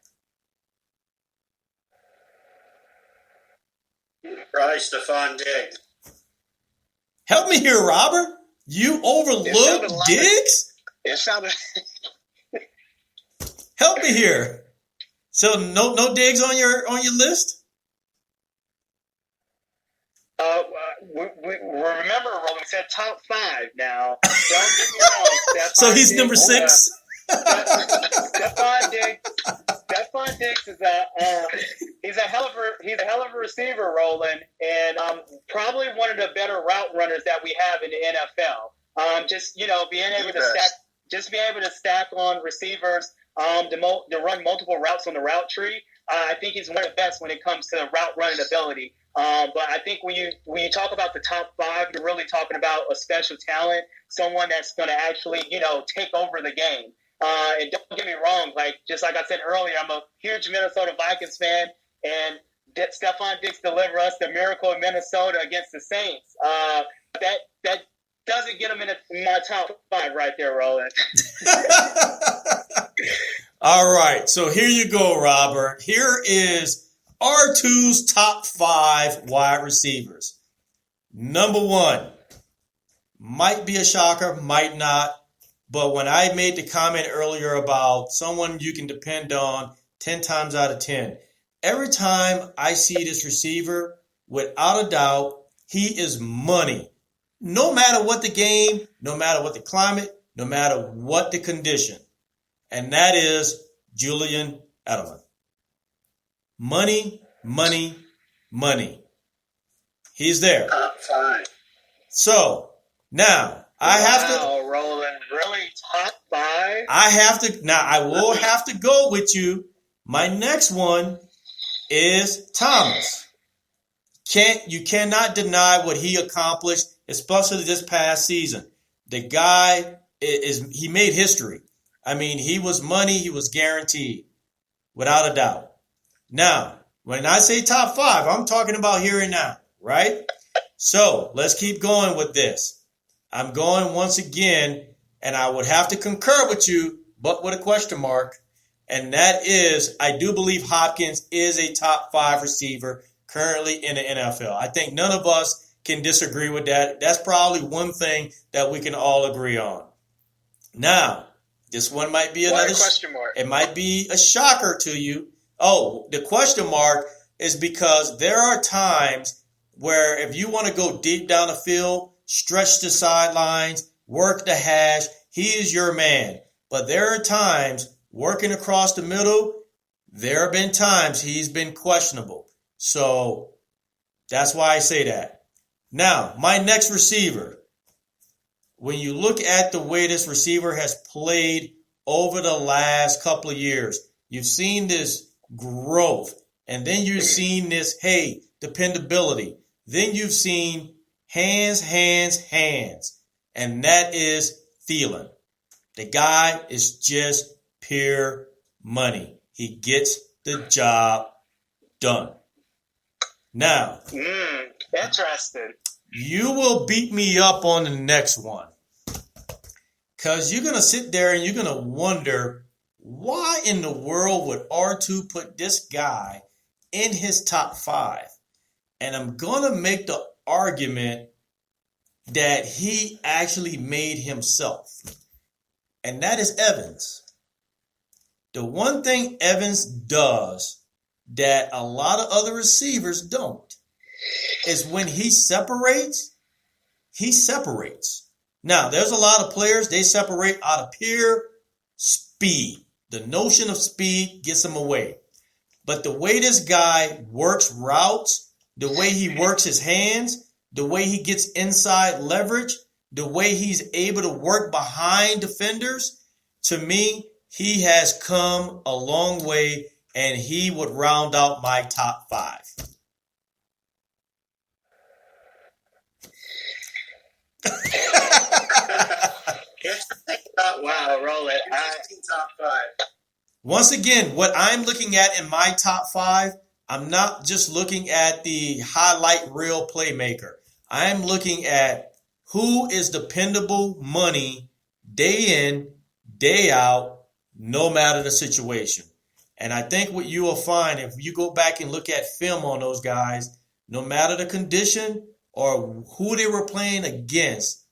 Probably Stephon Diggs. Help me here, Robert. You overlooked Diggs? It sounded. Help me here. So no Diggs on your list? Remember, Roland, we said top 5 now. Don't get me wrong. So he's number 6? Stephon Diggs is he's a hell of a receiver, Roland, and probably one of the better route runners that we have in the NFL. Being able to stack on receivers, to run multiple routes on the route tree. I think he's one of the best when it comes to route running ability. But I think when you talk about the top 5, you're really talking about a special talent, someone that's going to actually, take over the game. And don't get me wrong, just like I said earlier, I'm a huge Minnesota Vikings fan, and Stephon Diggs delivered us the miracle in Minnesota against the Saints. That doesn't get him in my top 5 right there, Roland. All right, so here you go, Robert. Here is R2's top 5 wide receivers. Number 1, might be a shocker, might not. But when I made the comment earlier about someone you can depend on 10 times out of 10, every time I see this receiver, without a doubt, he is money. No matter what the game, no matter what the climate, no matter what the condition. And that is Julian Edelman. Money, money, money. He's there. Top 5. So, now, I have to... Wow, Roland, really? Top 5? I will have to go with you. My next one is Thomas. You cannot deny what he accomplished, especially this past season. The guy he made history. I mean, he was money, he was guaranteed, without a doubt. Now, when I say top 5, I'm talking about here and now, right? So let's keep going with this. I'm going once again, and I would have to concur with you, but with a question mark. And that is, I do believe Hopkins is a top 5 receiver currently in the NFL. I think none of us can disagree with that. That's probably one thing that we can all agree on. Now, this one might be another question mark. It might be a shocker to you. Oh, the question mark is because there are times where if you want to go deep down the field, stretch the sidelines, work the hash, he is your man. But there are times working across the middle, there have been times he's been questionable. So that's why I say that. Now, my next receiver, when you look at the way this receiver has played over the last couple of years, you've seen this growth, and then you've seen this, dependability. Then you've seen hands, and that is Thielen. The guy is just pure money. He gets the job done. Now, interesting. You will beat me up on the next one. Because you're going to sit there and you're going to wonder, why in the world would R2 put this guy in his top 5? And I'm going to make the argument that he actually made himself. And that is Evans. The one thing Evans does that a lot of other receivers don't is when he separates. Now, there's a lot of players, they separate out of pure speed. The notion of speed gets them away. But the way this guy works routes, the way he works his hands, the way he gets inside leverage, the way he's able to work behind defenders, to me, he has come a long way, and he would round out my top 5. Wow, roll it. Top 5. Once again, what I'm looking at in my top 5, I'm not just looking at the highlight reel playmaker. I'm looking at who is dependable money day in, day out, no matter the situation. And I think what you will find if you go back and look at film on those guys, no matter the condition or who they were playing against,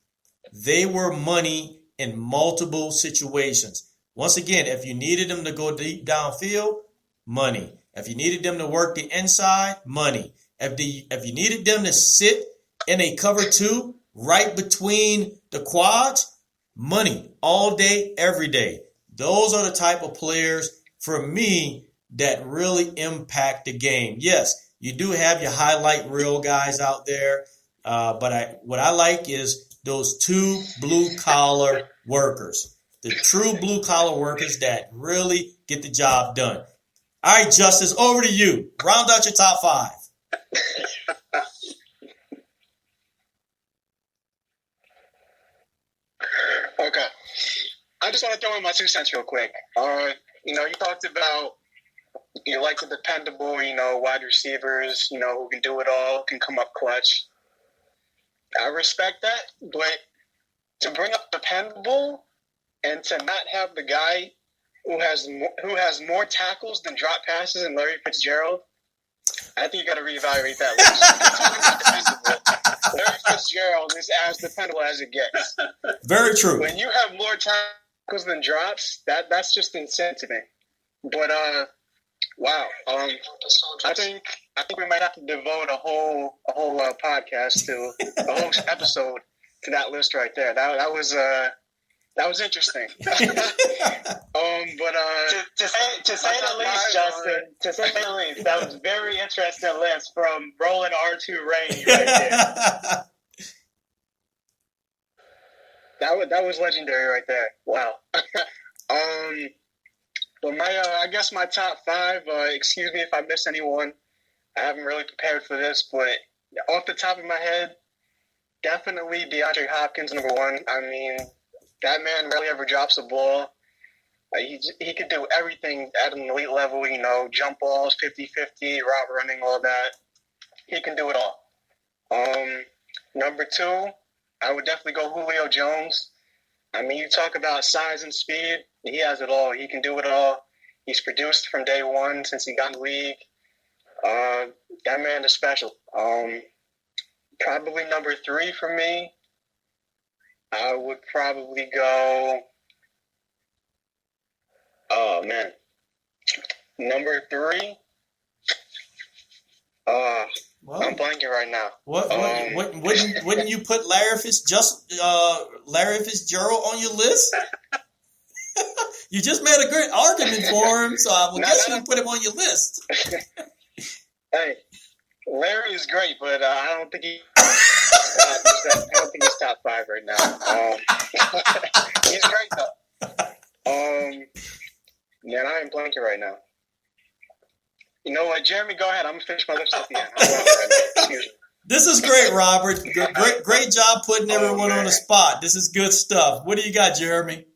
they were money in multiple situations. Once again, if you needed them to go deep downfield, money. If you needed them to work the inside, money. If you needed them to sit in a cover 2 right between the quads, money all day, every day. Those are the type of players, for me, that really impact the game. Yes, you do have your highlight reel guys out there, but what I like is those 2 blue-collar workers, the true blue-collar workers that really get the job done. All right, Justice, over to you. Round out your top 5. Okay. I just want to throw in my 2 cents real quick. You talked about you like the dependable, wide receivers, who can do it all, can come up clutch. I respect that, but to bring up dependable and to not have the guy who has more tackles than drop passes than Larry Fitzgerald, I think you got to reevaluate that list. Larry Fitzgerald is as dependable as it gets. Very true. When you have more tackles than drops, that's just insane to me. But wow, I think we might have to devote a whole podcast to a whole episode to that list right there. That was interesting. But to say the least, Justin, to say the least, that was a very interesting list from Roland R2 Rainey right there. That was legendary right there. Wow. But I guess my top 5. Excuse me if I miss anyone. I haven't really prepared for this, but off the top of my head, definitely DeAndre Hopkins, number 1. I mean, that man rarely ever drops a ball. He could do everything at an elite level, jump balls, 50-50, route running, all that. He can do it all. Number 2, I would definitely go Julio Jones. I mean, you talk about size and speed. He has it all. He can do it all. He's produced from day one since he got in the league. That man is special. Probably number 3 for me, I would probably go, oh, man. Number 3, I'm blanking right now. Wouldn't you put Larry Fitzgerald on your list? You just made a great argument for him, so I would guess you would put him on your list. Hey, Larry is great, but I don't think he's top 5 right now. He's great though. Man, I am blanking right now. You know what, Jeremy? Go ahead. I'm gonna finish my list at the end. Excuse me. This is great, Robert. Great job putting everyone on the spot. This is good stuff. What do you got, Jeremy?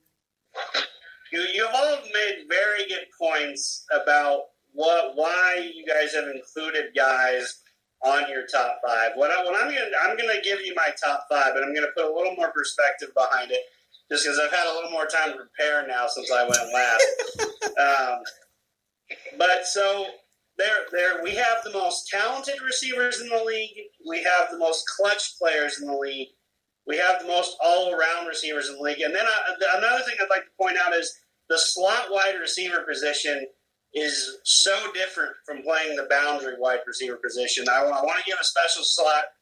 You've all made very good points about why you guys have included guys on your top 5. I'm gonna give you my top 5, but I'm gonna put a little more perspective behind it, just because I've had a little more time to prepare now since I went last. But so there we have the most talented receivers in the league. We have the most clutch players in the league. We have the most all-around receivers in the league. And then another thing I'd like to point out is the slot wide receiver position is so different from playing the boundary wide receiver position. I want to give a special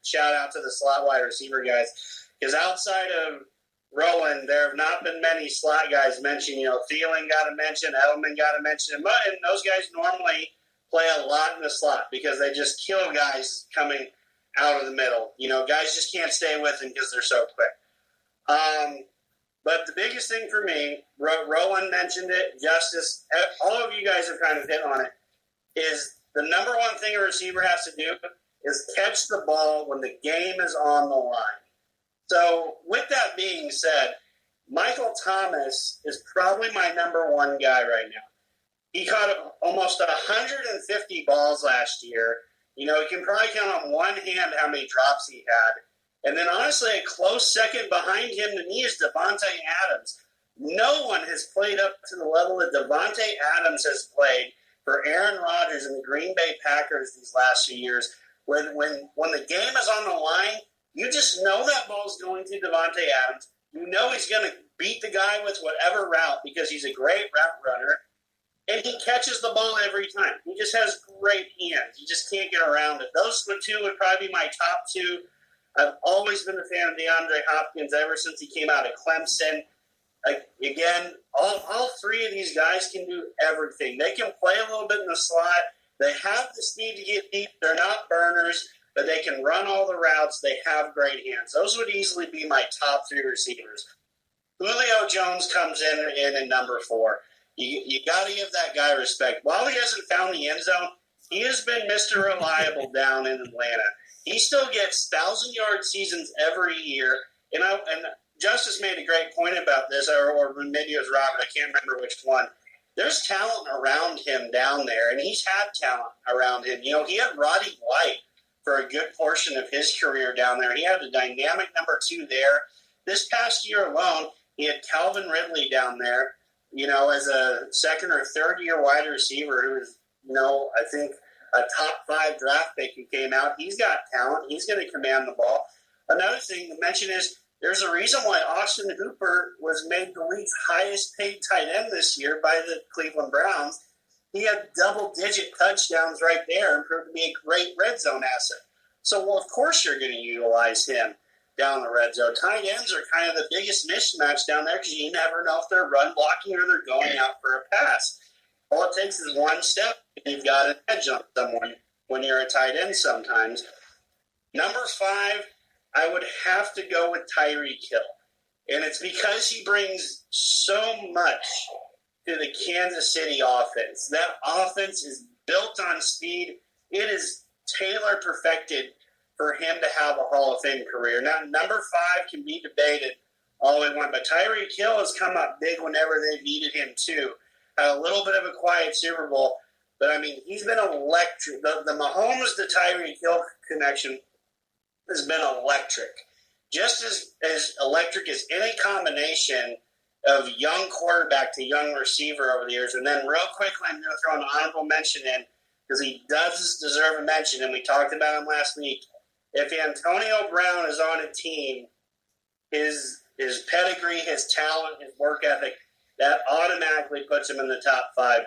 shout-out to the slot wide receiver guys, because outside of Roland, there have not been many slot guys mentioned. Thielen got a mention, Edelman got a mention, and those guys normally play a lot in the slot because they just kill guys coming out of the middle. Guys just can't stay with them because they're so quick. But the biggest thing for me, Roland mentioned it, Justice, all of you guys have kind of hit on it, is the number one thing a receiver has to do is catch the ball when the game is on the line. So with that being said, Michael Thomas is probably my number 1 guy right now. He caught almost 150 balls last year. You can probably count on one hand how many drops he had. And then, honestly, a close second behind him to me is Devontae Adams. No one has played up to the level that Devontae Adams has played for Aaron Rodgers and the Green Bay Packers these last few years. When the game is on the line, you just know that ball's going to Devontae Adams. You know he's going to beat the guy with whatever route because he's a great route runner. And he catches the ball every time. He just has great hands. You just can't get around it. Those 2 would probably be my top 2. I've always been a fan of DeAndre Hopkins ever since he came out of Clemson. Again, all 3 of these guys can do everything. They can play a little bit in the slot. They have the speed to get deep. They're not burners, but they can run all the routes. They have great hands. Those would easily be my top 3 receivers. Julio Jones comes in number 4. You got to give that guy respect. While he hasn't found the end zone, he has been Mr. Reliable down in Atlanta. He still gets 1,000-yard seasons every year. And Justice made a great point about this, or maybe it was Robert. I can't remember which one. There's talent around him down there, and he's had talent around him. He had Roddy White for a good portion of his career down there. He had a dynamic number 2 there. This past year alone, he had Calvin Ridley down there, as a second or third year wide receiver who was, I think a top 5 draft pick who came out. He's got talent. He's going to command the ball. another thing to mention is there's a reason why Austin Hooper was made the league's highest paid tight end this year by the Cleveland Browns. He had double-digit touchdowns right there and proved to be a great red zone asset. So, well, of course you're going to utilize him down the red zone. Tight ends are kind of the biggest mismatch down there because you never know if they're run blocking or they're going out for a pass. All it takes is one step, and you've got an edge on someone when you're a tight end sometimes. Number 5, I would have to go with Tyreek Hill. And it's because he brings so much to the Kansas City offense. That offense is built on speed. It is tailor perfected for him to have a Hall of Fame career. Now, number 5 can be debated all we want, but Tyreek Hill has come up big whenever they've needed him too. Had a little bit of a quiet Super Bowl, but I mean, he's been electric. The Mahomes to Tyreek Hill connection has been electric. Just as electric as any combination of young quarterback to young receiver over the years. And then real quickly, I'm going to throw an honorable mention in because he does deserve a mention, and we talked about him last week. If Antonio Brown is on a team, his pedigree, his talent, his work ethic, that automatically puts him in the top 5.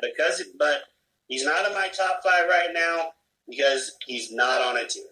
But he's not in my top 5 right now because he's not on a team.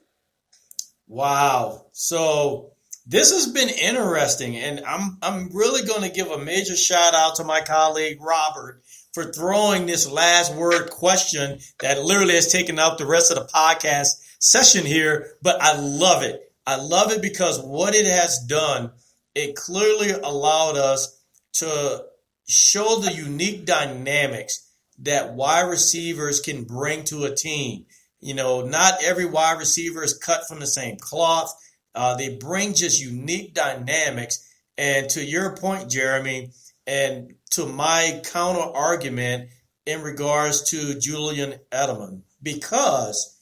Wow. So this has been interesting, and I'm really going to give a major shout out to my colleague Robert for throwing this last word question that literally has taken up the rest of the podcast session here, but I love it. I love it because what it has done, it clearly allowed us to show the unique dynamics that wide receivers can bring to a team. You know, not every wide receiver is cut from the same cloth. They bring just unique dynamics. And to your point, Jeremy, and to my counter argument in regards to Julian Edelman, because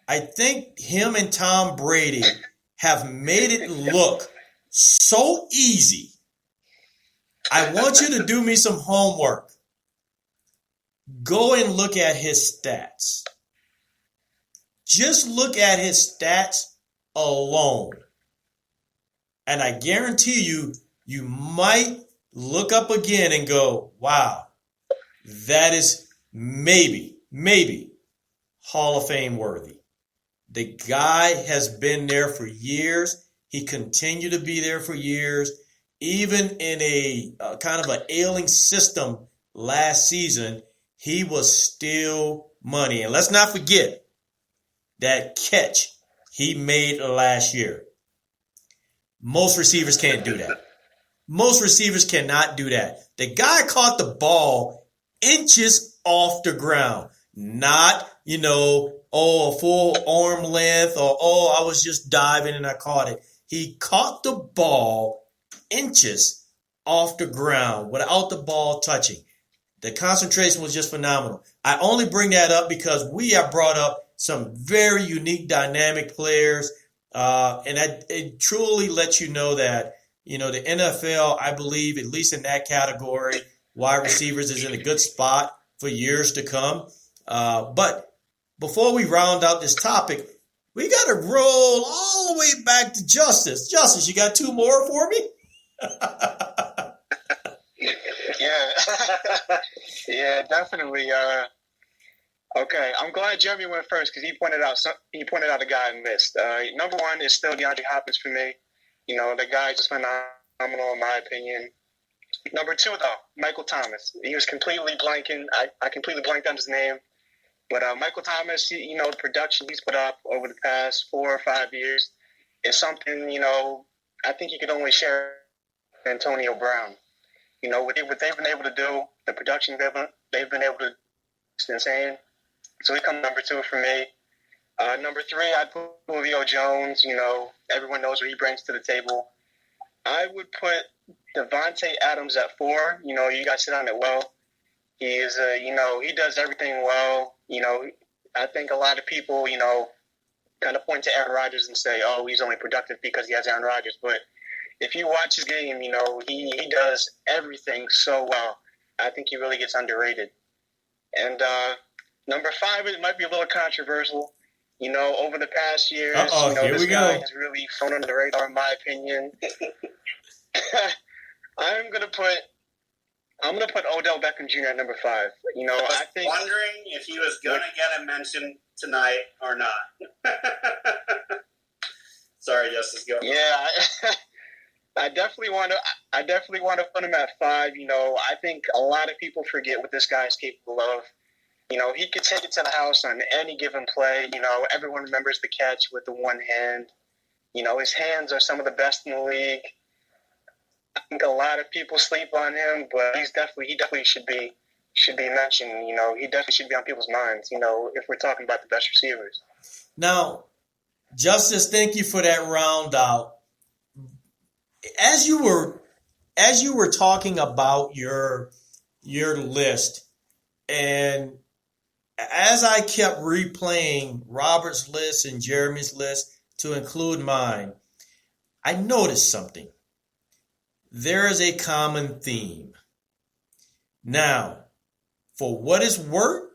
I think him and Tom Brady have made it look so easy. I want you to do me some homework. Go and look at his stats. Just look at his stats alone. And I guarantee you, you might look up again and go, wow, that is maybe Hall of Fame worthy. The guy has been there for years. He continued to be there for years. Even in a kind of an ailing system last season, he was still money. And let's not forget that catch he made last year. Most receivers can't do that. Most receivers cannot do that. The guy caught the ball inches off the ground. Not, a full arm length or, I was just diving and I caught it. He caught the ball inches off the ground without the ball touching. The concentration was just phenomenal. I only bring that up because we have brought up some very unique, dynamic players. And it truly lets you know that, the NFL, I believe, at least in that category, wide receivers is in a good spot for years to come. But before we round out this topic, we got to roll all the way back to Justice. Justice, you got 2 more for me? Yeah, definitely. Okay, I'm glad Jeremy went first because he pointed out a guy I missed. Number 1 is still DeAndre Hopkins for me. The guy just phenomenal in my opinion. Number 2 though, Michael Thomas. He was completely blanking. I completely blanked on his name. But Michael Thomas, the production he's put up over the past 4 or 5 years is something, I think he could only share with Antonio Brown. What they've been able to do, the production they've been able to, it's insane. So he comes number 2 for me. Number 3, I'd put Julio Jones. Everyone knows what he brings to the table. I would put Devontae Adams at 4. You guys hit on it well. He is, he does everything well. I think a lot of people, kind of point to Aaron Rodgers and say, oh, he's only productive because he has Aaron Rodgers. But if you watch his game, he does everything so well. I think he really gets underrated. And number 5, it might be a little controversial. Over the past years, Here this we guy go. has really flown under the radar, in my opinion. I'm gonna put Odell Beckham Jr. at number 5. I think Wondering if he was going to get a mention tonight or not. Sorry, Justice, go. Yeah, I definitely want to put him at 5. I think a lot of people forget what this guy is capable of. He could take it to the house on any given play. Everyone remembers the catch with the one hand. His hands are some of the best in the league. I think a lot of people sleep on him, but he definitely should be mentioned. He definitely should be on people's minds. If we're talking about the best receivers. Now, Justice, thank you for that round out. As you were talking about your list, and as I kept replaying Robert's list and Jeremy's list to include mine, I noticed something. There is a common theme. Now, for what it's worth,